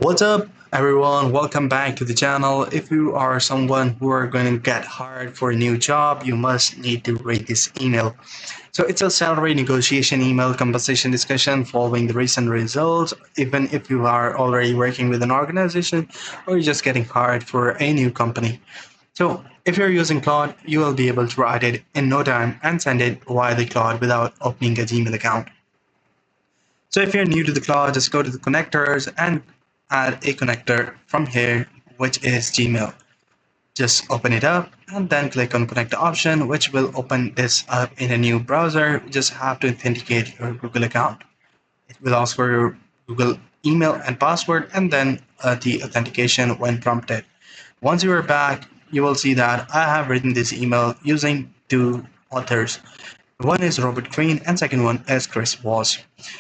What's up, everyone? Welcome back to the channel. If you are someone who are going to get hired for a new job, you must need to read this email. So it's a salary negotiation email, compensation discussion following the recent results, even if you are already working with an organization or you're just getting hired for a new company. So if you're using Claude, you will be able to write it in no time and send it via the Claude without opening a Gmail account. So if you're new to the Claude, just go to the connectors and add a connector from here, which is Gmail. Just open it up and then click on connect option, which will open this up in a new browser. You just have to authenticate your Google account. It will ask for your Google email and password and then the authentication when prompted. Once you are back, you will see that I have written this email using two authors. One is Robert Green and second one is Chris Voss.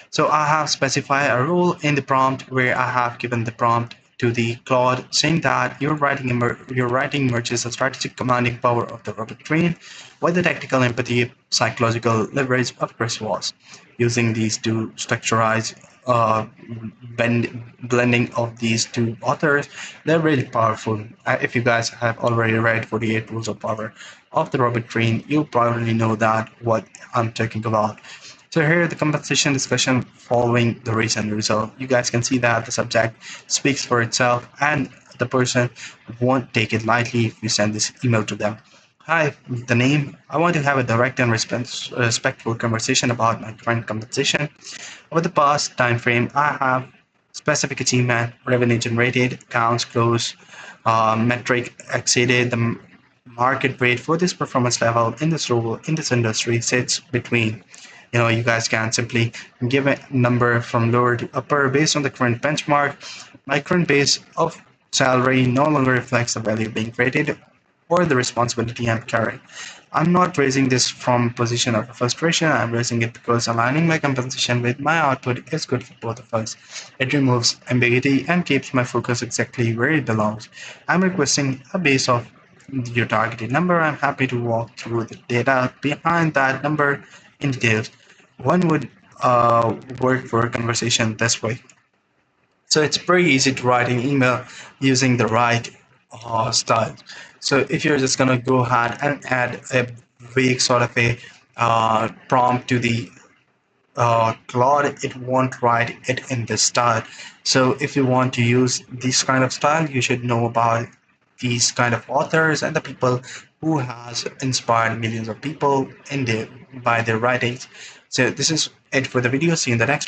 So I have specified a rule in the prompt where I have given the prompt to the Claude saying that your writing merges the strategic commanding power of the Robert Green with the tactical empathy, psychological leverage of Chris Voss. Using these two structurized blending of these two authors, they're really powerful. If you guys have already read 48 Rules of Power of the Robert Greene, you probably know that what I'm talking about. So here the compensation discussion following the recent result. You guys can see that the subject speaks for itself and the person won't take it lightly if you send this email to them. Hi, the name. I want to have a direct and respectful conversation about my current compensation. Over the past time frame, I have specific achievement, revenue generated, accounts closed, metric exceeded the market rate for this performance level in this role in this industry sits between. You guys can simply give a number from lower to upper based on the current benchmark. My current base of salary no longer reflects the value being created or the responsibility I'm carrying. I'm not raising this from a position of frustration. I'm raising it because aligning my compensation with my output is good for both of us. It removes ambiguity and keeps my focus exactly where it belongs. I'm requesting a base of your targeted number. I'm happy to walk through the data behind that number in details. One would work for a conversation this way. So it's pretty easy to write an email using the right style. So if you're just gonna go ahead and add a vague sort of a prompt to the Claude, it won't write it in this style. So if you want to use this kind of style, you should know about these kind of authors and the people who has inspired millions of people by their writings. So this is it for the video. See you in the next.